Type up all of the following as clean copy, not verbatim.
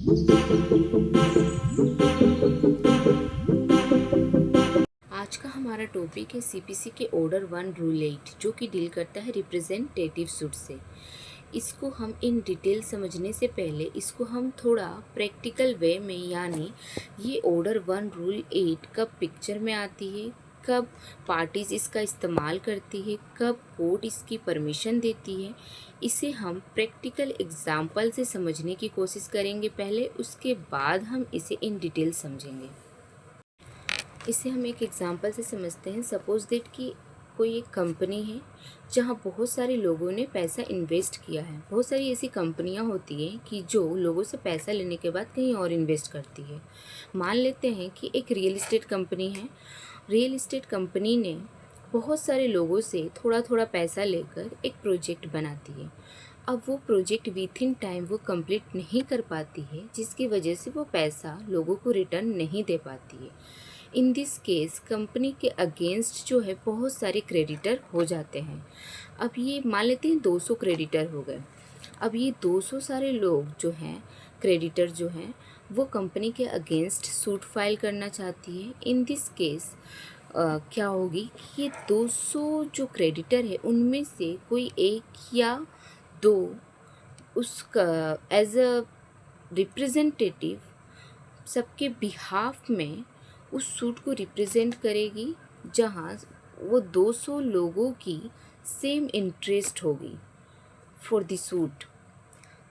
आज का हमारा टॉपिक है सीपीसी के ऑर्डर 1 रूल 8 जो कि डील करता है रिप्रेजेंटेटिव सूट से। इसको हम इन डिटेल समझने से पहले इसको हम थोड़ा प्रैक्टिकल वे में, यानी ये ऑर्डर 1 रूल 8 कब पिक्चर में आती है, कब पार्टीज़ इसका इस्तेमाल करती है, कब कोर्ट इसकी परमिशन देती है, इसे हम प्रैक्टिकल एग्जाम्पल से समझने की कोशिश करेंगे पहले, उसके बाद हम इसे इन डिटेल समझेंगे। इसे हम एक एग्जांपल से समझते हैं। सपोज़ दैट कि कोई एक कंपनी है जहाँ बहुत सारे लोगों ने पैसा इन्वेस्ट किया है। बहुत सारी ऐसी कंपनियाँ होती हैं कि जो लोगों से पैसा लेने के बाद कहीं और इन्वेस्ट करती है। मान लेते हैं कि एक रियल इस्टेट कंपनी है। रियल इस्टेट कंपनी ने बहुत सारे लोगों से थोड़ा थोड़ा पैसा लेकर एक प्रोजेक्ट बनाती है। अब वो प्रोजेक्ट विथ इन टाइम वो कंप्लीट नहीं कर पाती है, जिसकी वजह से वो पैसा लोगों को रिटर्न नहीं दे पाती है। इन दिस केस कंपनी के अगेंस्ट जो है बहुत सारे क्रेडिटर हो जाते हैं। अब ये मान लेते हैं 200 क्रेडिटर हो गए। अब ये 200 सारे लोग जो हैं, क्रेडिटर जो हैं, वो कंपनी के अगेंस्ट सूट फाइल करना चाहती है। इन दिस केस क्या होगी कि ये 200 जो क्रेडिटर है उनमें से कोई एक या दो उसका एज अ रिप्रेजेंटेटिव सबके बिहाफ में उस सूट को रिप्रेजेंट करेगी, जहाँ वो 200 लोगों की सेम इंटरेस्ट होगी फॉर द सूट।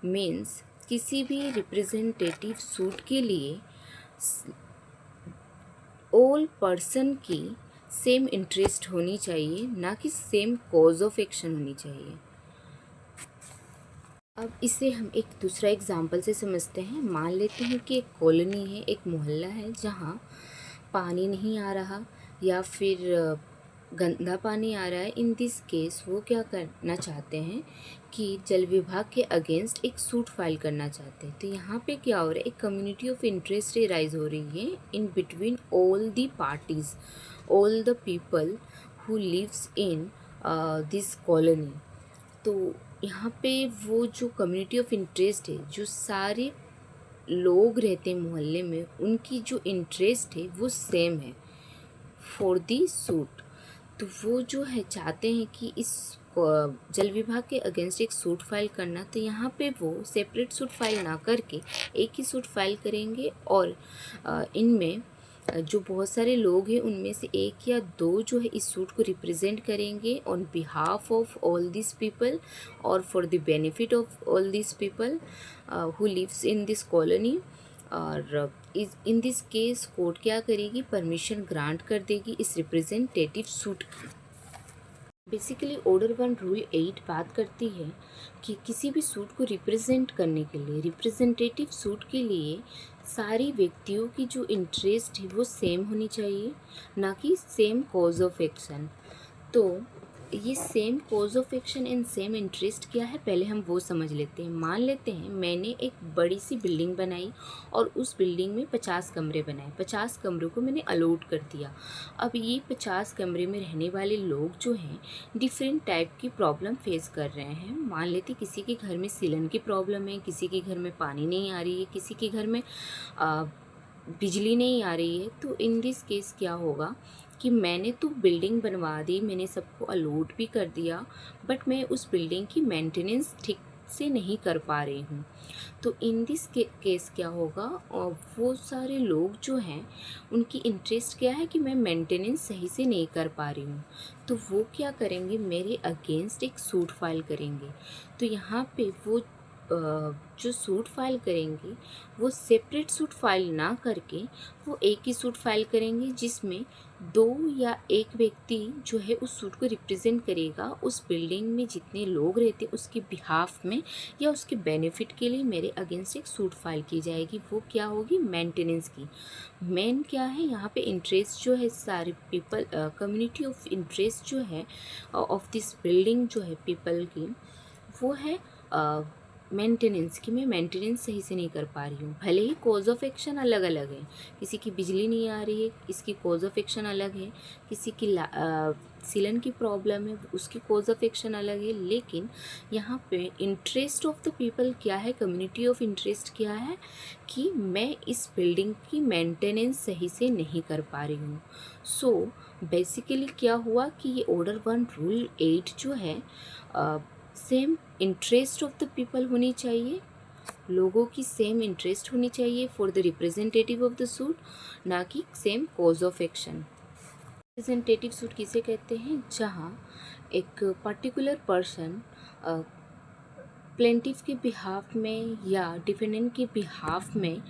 मीन्स किसी भी रिप्रेजेंटेटिव सूट के लिए ऑल पर्सन की सेम इंटरेस्ट होनी चाहिए, ना कि सेम कॉज ऑफ एक्शन होनी चाहिए। अब इसे हम एक दूसरा एग्जांपल से समझते हैं। मान लेते हैं कि एक कॉलोनी है, एक मोहल्ला है जहाँ पानी नहीं आ रहा या फिर गंदा पानी आ रहा है। इन दिस केस वो क्या करना चाहते हैं कि जल विभाग के अगेंस्ट एक सूट फाइल करना चाहते हैं। तो यहाँ पे क्या हो रहा है, एक कम्युनिटी ऑफ इंटरेस्ट राइज हो रही है in between all the parties, all the people who lives in this colony. तो यहाँ पे वो जो कम्युनिटी ऑफ इंटरेस्ट है, जो सारे लोग रहते हैं मोहल्ले में, उनकी जो इंटरेस्ट है वो सेम है फॉर दी सूट। तो वो जो है चाहते हैं कि इस जल विभाग के अगेंस्ट एक सूट फाइल करना। तो यहाँ पे वो सेपरेट सूट फाइल ना करके एक ही सूट फाइल करेंगे, और इनमें जो बहुत सारे लोग हैं उनमें से एक या दो जो है इस सूट को रिप्रेजेंट करेंगे on behalf of all this people और for the benefit of all this people who lives in this colony. और इन दिस केस कोर्ट क्या करेगी, परमिशन ग्रांट कर देगी इस रिप्रेजेंटेटिव सूट की। बेसिकली ऑर्डर 1 रूल 8 बात करती है कि किसी भी सूट को रिप्रेजेंट करने के लिए, रिप्रेजेंटेटिव सूट के लिए सारी व्यक्तियों की जो इंटरेस्ट है वो सेम होनी चाहिए, ना कि सेम कॉज ऑफ एक्शन। तो ये same cause of action and same interest क्या है, पहले हम वो समझ लेते हैं। मान लेते हैं मैंने एक बड़ी सी बिल्डिंग बनाई और उस बिल्डिंग में 50 कमरे बनाए। 50 कमरों को मैंने अलॉट कर दिया। अब ये 50 कमरे में रहने वाले लोग जो हैं डिफरेंट टाइप की प्रॉब्लम फेस कर रहे हैं। मान लेते किसी के घर में सीलन की प्रॉब्लम है, किसी के घर में पानी नहीं आ रही है, किसी के घर में बिजली नहीं आ रही है। तो इन दिस केस क्या होगा कि मैंने तो बिल्डिंग बनवा दी, मैंने सबको अलॉट भी कर दिया, बट मैं उस बिल्डिंग की मेंटेनेंस ठीक से नहीं कर पा रही हूँ। तो इन दिस केस क्या होगा, और वो सारे लोग जो हैं उनकी इंटरेस्ट क्या है कि मैं मेंटेनेंस सही से नहीं कर पा रही हूँ। तो वो क्या करेंगे, मेरे अगेंस्ट एक सूट फाइल करेंगे। तो यहाँ पे वो जो सूट फाइल करेंगे वो सेपरेट सूट फाइल ना करके वो एक ही सूट फाइल करेंगे, जिसमें दो या एक व्यक्ति जो है उस सूट को रिप्रेजेंट करेगा उस बिल्डिंग में जितने लोग रहते हैं उसके बिहाफ में या उसके बेनिफिट के लिए मेरे अगेंस्ट एक सूट फाइल की जाएगी। वो क्या होगी, मेंटेनेंस की। मेन क्या है यहाँ पे, इंटरेस्ट जो है सारे पीपल, कम्युनिटी ऑफ इंटरेस्ट जो है ऑफ दिस बिल्डिंग जो है पीपल की, वो है मेंटेनेंस कि मैं मेंटेनेंस सही से नहीं कर पा रही हूँ। भले ही कॉज ऑफ एक्शन अलग अलग है, किसी की बिजली नहीं आ रही है, इसकी कॉज ऑफ एक्शन अलग है, किसी की सीलन की प्रॉब्लम है, उसकी कॉज ऑफ एक्शन अलग है, लेकिन यहाँ पे इंटरेस्ट ऑफ द पीपल क्या है, कम्युनिटी ऑफ इंटरेस्ट क्या है कि मैं इस बिल्डिंग की मेंटेनेंस सही से नहीं कर पा रही हूँ। सो बेसिकली क्या हुआ कि ये ऑर्डर 1 रूल 8 जो है same interest of the people होनी चाहिए, लोगों की सेम इंटरेस्ट होनी चाहिए for the representative of the suit, ना कि same cause of action. Representative suit किसे कहते हैं, जहाँ एक पर्टिकुलर पर्सन प्लेंटिफ के बिहाफ में या डिफेंडेंट के बिहाफ में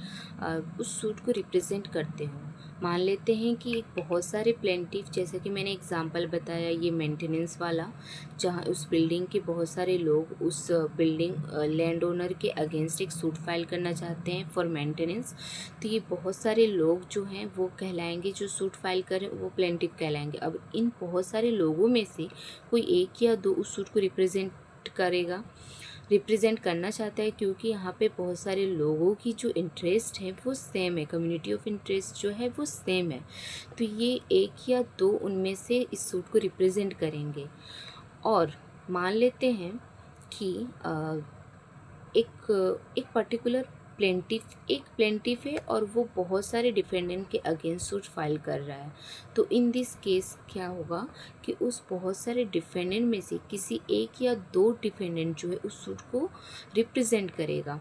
उस सूट को रिप्रेजेंट करते हो। मान लेते हैं कि एक बहुत सारे प्लेंटिफ, जैसे कि मैंने एग्जांपल बताया ये मेंटेनेंस वाला, जहाँ उस बिल्डिंग के बहुत सारे लोग उस बिल्डिंग लैंड ओनर के अगेंस्ट एक सूट फाइल करना चाहते हैं फॉर मेंटेनेंस। तो ये बहुत सारे लोग जो हैं वो कहलाएंगे, जो सूट फाइल करें वो प्लेंटिफ कहलाएंगे। अब इन बहुत सारे लोगों में से कोई एक या दो उस सूट को रिप्रेजेंट करना चाहता है, क्योंकि यहाँ पे बहुत सारे लोगों की जो इंटरेस्ट है वो सेम है, कम्युनिटी ऑफ इंटरेस्ट जो है वो सेम है। तो ये एक या दो उनमें से इस सूट को रिप्रेजेंट करेंगे। और मान लेते हैं कि एक पर्टिकुलर एक प्लेंटिफ है और वो बहुत सारे डिफेंडेंट के अगेंस्ट सूट फाइल कर रहा है। तो इन दिस केस क्या होगा कि उस बहुत सारे डिफेंडेंट में से किसी एक या दो डिफेंडेंट जो है उस सूट को रिप्रेजेंट करेगा।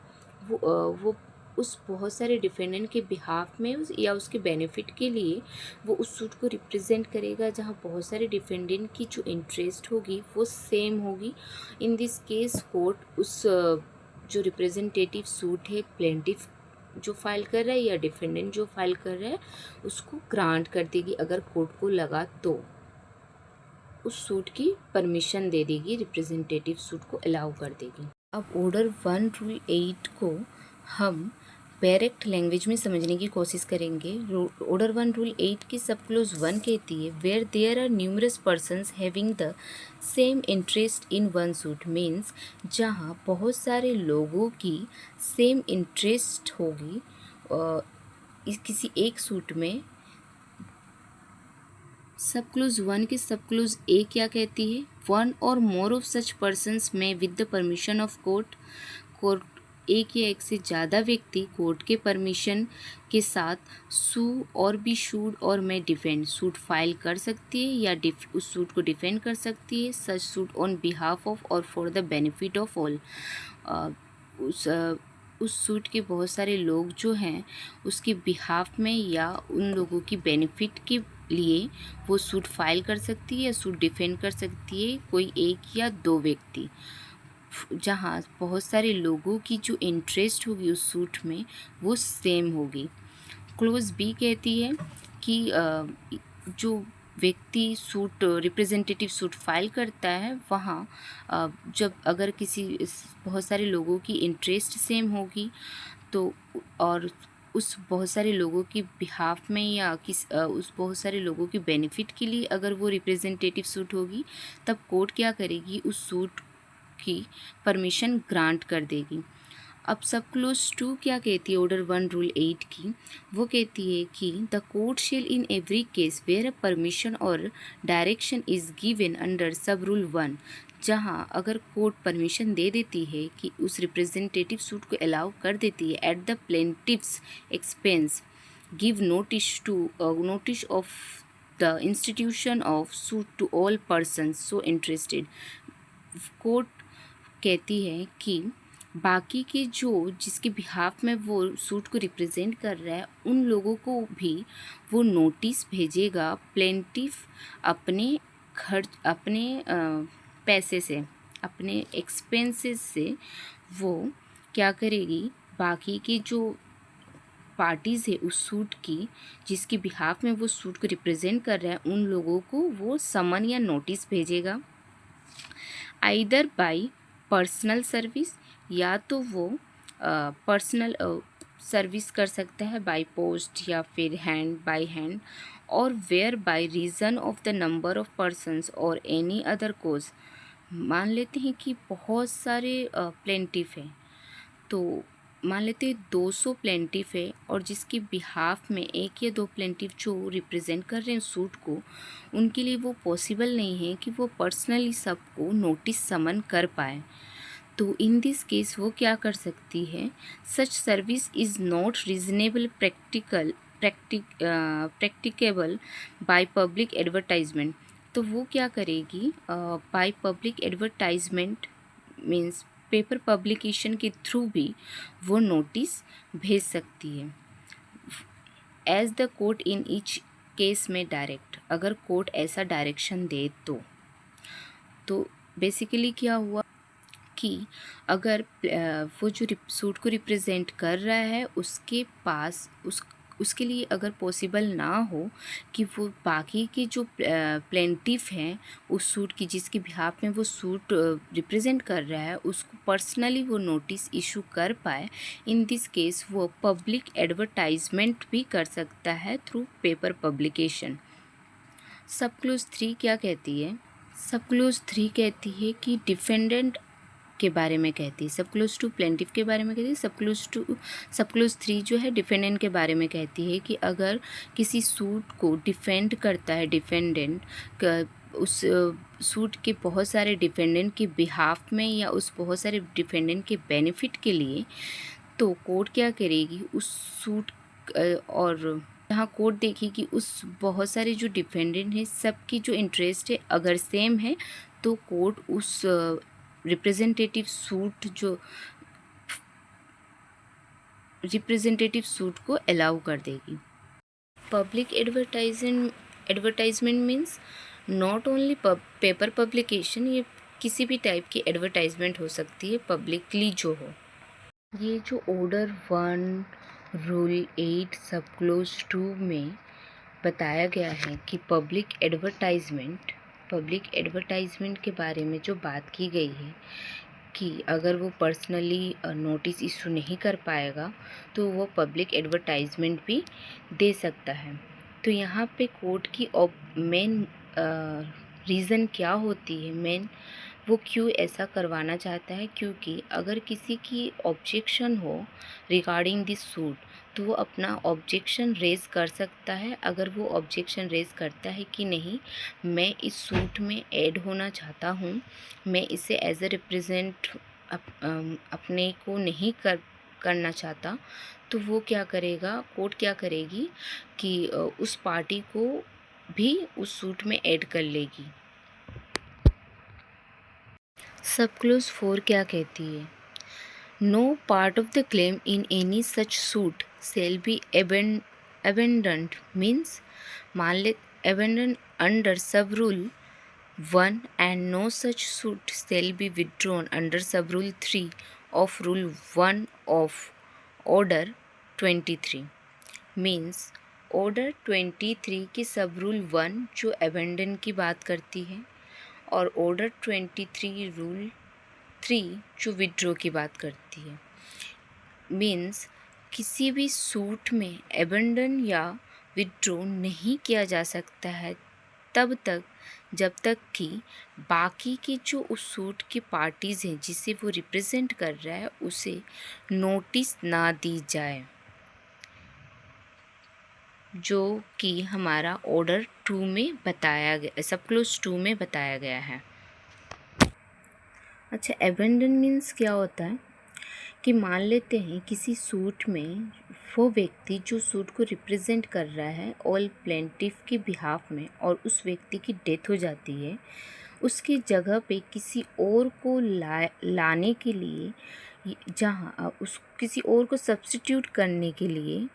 वो उस बहुत सारे डिफेंडेंट के बिहाफ में या उसके बेनिफिट के लिए वो उस सूट को रिप्रेजेंट करेगा, जहाँ बहुत सारे डिफेंडेंट की जो इंटरेस्ट होगी वो सेम होगी। इन दिस केस कोर्ट उस जो रिप्रेजेंटेटिव सूट है प्लेंटिफ जो फाइल कर रहा है या डिफेंडेंट जो फाइल कर रहा है उसको ग्रांट कर देगी, अगर कोर्ट को लगा तो उस सूट की परमिशन दे देगी, रिप्रेजेंटेटिव सूट को अलाउ कर देगी। अब ऑर्डर 1 रूल 8 को हम डायरेक्ट लैंग्वेज में समझने की कोशिश करेंगे। ऑर्डर 1 रूल 8 की सब क्लोज 1 कहती है where there are numerous persons having the same interest in one suit, means जहाँ बहुत सारे लोगों की सेम इंटरेस्ट होगी किसी एक सूट में। सब क्लोज 1 की सब क्लोज ए क्या कहती है, 1 और मोर ऑफ सच पर्सन्स में with the permission of court एक या एक से ज़्यादा व्यक्ति कोर्ट के परमिशन के साथ सू और भी शूड और में डिफेंड सूट फाइल कर सकती है या उस सूट को डिफेंड कर सकती है, सच सूट ऑन बिहाफ ऑफ और for the benefit of all. उस सूट के बहुत सारे लोग जो हैं उसके बिहाफ में या उन लोगों की बेनिफिट के लिए वो सूट फाइल कर सकती है या सूट डिफेंड कर सकती है कोई एक या दो व्यक्ति, जहाँ बहुत सारे लोगों की जो इंटरेस्ट होगी उस सूट में वो सेम होगी। क्लोज बी कहती है कि जो व्यक्ति सूट रिप्रेजेंटेटिव सूट फाइल करता है वहाँ जब अगर बहुत सारे लोगों की इंटरेस्ट सेम होगी तो और उस बहुत सारे लोगों की बिहाफ में या उस बहुत सारे लोगों के बेनिफिट के लिए अगर वो रिप्रेजेंटेटिव सूट होगी, तब कोर्ट क्या करेगी, उस सूट की परमिशन ग्रांट कर देगी। अब सब क्लोज 2 क्या कहती है ऑर्डर 1 रूल 8 की, वो कहती है कि the court shall in every case where a permission or direction is given under sub rule 1, जहाँ अगर कोर्ट परमिशन दे देती है कि उस रिप्रेजेंटेटिव सूट को अलाउ कर देती है at the plaintiff's expense, give notice of the institution of suit to all persons so interested. Court कहती है कि बाकी के जो जिसके बिहाफ में वो सूट को रिप्रेजेंट कर रहा है उन लोगों को भी वो नोटिस भेजेगा, प्लेंटिफ अपने पैसे से, अपने एक्सपेंसेस से वो क्या करेगी, बाकी के जो पार्टीज़ है उस सूट की जिसके बिहाफ में वो सूट को रिप्रेजेंट कर रहा है उन लोगों को वो समन या नोटिस भेजेगा, आइदर बाय पर्सनल सर्विस, या तो वो पर्सनल सर्विस कर सकता है बाय पोस्ट या फिर by hand, or where by reason of the number of persons or any other cause. मान लेते हैं कि बहुत सारे प्लेंटिफ हैं तो मान लेते हैं 200 प्लेंटिफ है और जिसकी बिहाफ में एक या दो प्लेंटिफ जो रिप्रेजेंट कर रहे हैं सूट को, उनके लिए वो पॉसिबल नहीं है कि वो पर्सनली सबको नोटिस समन कर पाए। तो इन दिस केस वो क्या कर सकती है, such service is not reasonable practicable by public advertisement. तो वो क्या करेगी, by public advertisement means paper publication के थ्रू भी वो नोटिस भेज सकती है। As the court in each case में डायरेक्ट, अगर कोर्ट ऐसा डायरेक्शन दे तो बेसिकली क्या हुआ कि अगर वो जो सूट को रिप्रेजेंट कर रहा है उसके पास उसके लिए अगर पॉसिबल ना हो कि वो बाकी के जो प्लेंटिफ हैं उस सूट की जिसके बिहाफ में वो सूट रिप्रेजेंट कर रहा है उसको पर्सनली वो नोटिस इशू कर पाए, इन दिस केस वो पब्लिक एडवर्टाइजमेंट भी कर सकता है थ्रू पेपर पब्लिकेशन। सब क्लोज 3 क्या कहती है? सब क्लोज 3 कहती है कि डिफेंडेंट के बारे में कहती है, सब क्लोज 2 प्लेंटिफ के बारे में कहती है, सब क्लोज 3 जो है डिफेंडेंट के बारे में कहती है कि अगर किसी सूट को डिफेंड करता है डिफेंडेंट उस सूट के बहुत सारे डिफेंडेंट के बिहाफ में या उस बहुत सारे डिफेंडेंट के बेनिफिट के लिए, तो कोर्ट क्या करेगी उस सूट और यहाँ कोर्ट देखेगी उस बहुत सारे जो डिफेंडेंट हैं सबकी जो इंटरेस्ट है अगर सेम है तो कोर्ट उस रिप्रेजेंटेटिव सूट को अलाउ कर देगी। Public advertisement means not only paper publication, ये किसी भी टाइप की एडवर्टाइजमेंट हो सकती है पब्लिकली जो हो। ये जो ऑर्डर 1 रूल 8 सब क्लोज 2 में बताया गया है कि पब्लिक एडवर्टाइजमेंट के बारे में जो बात की गई है कि अगर वो पर्सनली नोटिस इशू नहीं कर पाएगा तो वो पब्लिक एडवर्टाइजमेंट भी दे सकता है। तो यहाँ पे कोर्ट की मेन रीज़न क्या होती है, मेन वो क्यों ऐसा करवाना चाहता है, क्योंकि अगर किसी की ऑब्जेक्शन हो रिगार्डिंग दिस सूट तो वो अपना ऑब्जेक्शन रेज़ कर सकता है। अगर वो ऑब्जेक्शन रेज़ करता है कि नहीं मैं इस सूट में ऐड होना चाहता हूँ, मैं इसे एज ए रिप्रेजेंट अपने को नहीं करना चाहता, तो वो क्या करेगा, कोर्ट क्या करेगी कि उस पार्टी को भी उस सूट में ऐड कर लेगी। सब क्लोज 4 क्या कहती है? No part of the claim in any such suit shall be abandoned means मान ले abandoned under sub rule 1 and no such suit shall be withdrawn under sub rule 3 of rule 1 of order 23 means order 23 की सब rule 1 जो abandon की बात करती है और ऑर्डर 23 रूल 3 जो विड्रॉ की बात करती है। मीन्स किसी भी सूट में एबंडन या विड्रॉ नहीं किया जा सकता है तब तक जब तक कि बाकी की जो उस सूट की पार्टीज़ हैं जिसे वो रिप्रेजेंट कर रहा है उसे नोटिस ना दी जाए, जो कि हमारा ऑर्डर 2 में बताया गया, सब क्लोज 2 में बताया गया है। अच्छा, एबंडन मीन्स क्या होता है कि मान लेते हैं किसी सूट में वो व्यक्ति जो सूट को रिप्रेजेंट कर रहा है ऑल प्लेंटिफ के बिहाफ में और उस व्यक्ति की डेथ हो जाती है, उसकी जगह पे किसी और को लाने के लिए जहाँ किसी और को सब्स्टिट्यूट करने के लिए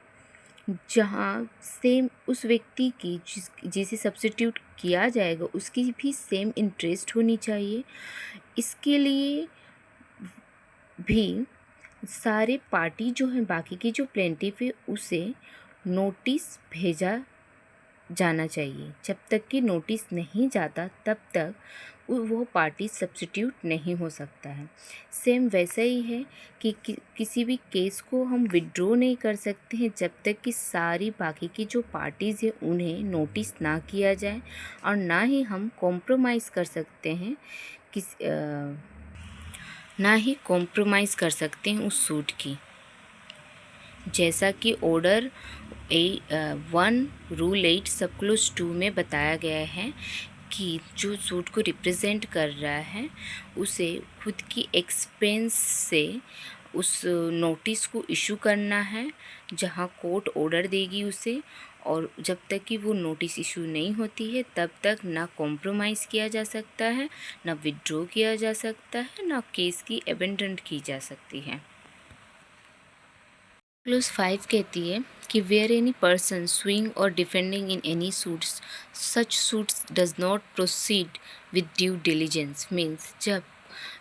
जहाँ सेम उस व्यक्ति की जिसे सब्स्टिट्यूट किया जाएगा उसकी भी सेम इंटरेस्ट होनी चाहिए। इसके लिए भी सारे पार्टी जो हैं बाकी की जो प्लेंटिफ है उसे नोटिस भेजा जाना चाहिए। जब तक कि नोटिस नहीं जाता तब तक वो पार्टी सब्स्टिट्यूट नहीं हो सकता है। सेम वैसा ही है कि किसी भी केस को हम विड्रॉ नहीं कर सकते हैं जब तक कि सारी बाकी की जो पार्टीज़ हैं उन्हें नोटिस ना किया जाए, और ना ही हम कॉम्प्रोमाइज़ कर सकते हैं ना ही कॉम्प्रोमाइज़ कर सकते हैं उस सूट की। जैसा कि ऑर्डर 1 रूल 8 सब क्लोज 2 में बताया गया है कि जो सूट को रिप्रेजेंट कर रहा है उसे खुद की एक्सपेंस से उस नोटिस को इशू करना है, जहां कोर्ट ऑर्डर देगी उसे। और जब तक कि वो नोटिस इशू नहीं होती है तब तक ना कॉम्प्रोमाइज़ किया जा सकता है, ना विड्रॉ किया जा सकता है, ना केस की अबेंडन की जा सकती है। क्लोज 5 कहती है कि वेयर एनी पर्सन सुइंग और defending in any suits such suits does not proceed with due diligence. Means जब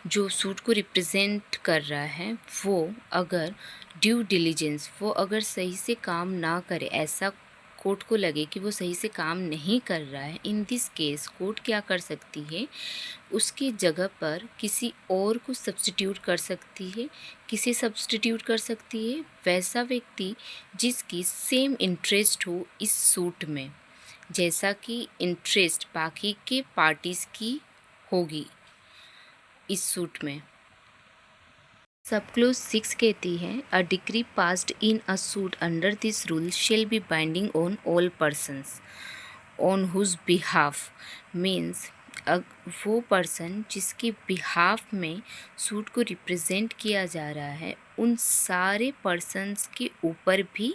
जो सूट को रिप्रेजेंट कर रहा है वो अगर ड्यू डिलीजेंस वो अगर सही से काम ना करे, ऐसा कोर्ट को लगे कि वो सही से काम नहीं कर रहा है, इन दिस केस कोर्ट क्या कर सकती है, उसकी जगह पर किसी और को सब्स्टिट्यूट कर सकती है। किसे सब्स्टिट्यूट कर सकती है? वैसा व्यक्ति जिसकी सेम इंटरेस्ट हो इस सूट में, जैसा कि इंटरेस्ट बाकी के पार्टीज़ की होगी इस सूट में। सब क्लोज 6 कहती है a decree passed in a suit under this rule shall be binding on all persons on whose behalf. Means वो पर्सन जिसके बिहाफ में सूट को रिप्रेजेंट किया जा रहा है उन सारे पर्सन्स के ऊपर भी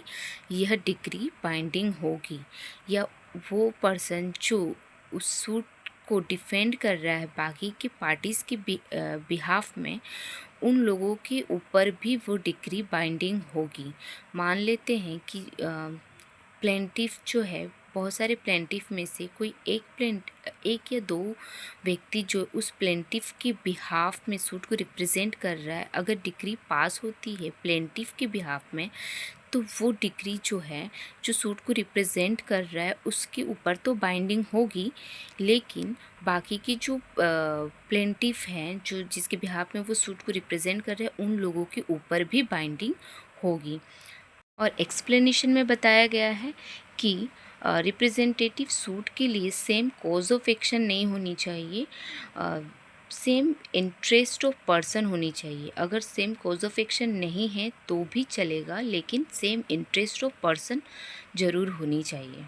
यह डिक्री बाइंडिंग होगी, या वो पर्सन जो उस सूट को डिफेंड कर रहा है बाकी के पार्टीज़ के बिहाफ में, उन लोगों के ऊपर भी वो डिक्री बाइंडिंग होगी। मान लेते हैं कि प्लेंटिफ जो है, बहुत सारे प्लेंटिफ में से कोई एक या दो व्यक्ति जो उस प्लेंटिफ के बिहाफ में सूट को रिप्रेजेंट कर रहा है, अगर डिक्री पास होती है प्लेंटिफ के बिहाफ में, तो वो डिक्री जो है जो सूट को रिप्रेजेंट कर रहा है उसके ऊपर तो बाइंडिंग होगी, लेकिन बाकी की जो प्लेंटिफ हैं जो जिसके बिहाफ में वो सूट को रिप्रेजेंट कर रहे हैं उन लोगों के ऊपर भी बाइंडिंग होगी। और एक्सप्लेनेशन में बताया गया है कि रिप्रेजेंटेटिव सूट के लिए सेम कॉज ऑफ एक्शन नहीं होनी चाहिए, सेम इंटरेस्ट ऑफ पर्सन होनी चाहिए। अगर सेम कॉज ऑफ एक्शन नहीं है तो भी चलेगा, लेकिन सेम इंटरेस्ट ऑफ पर्सन ज़रूर होनी चाहिए।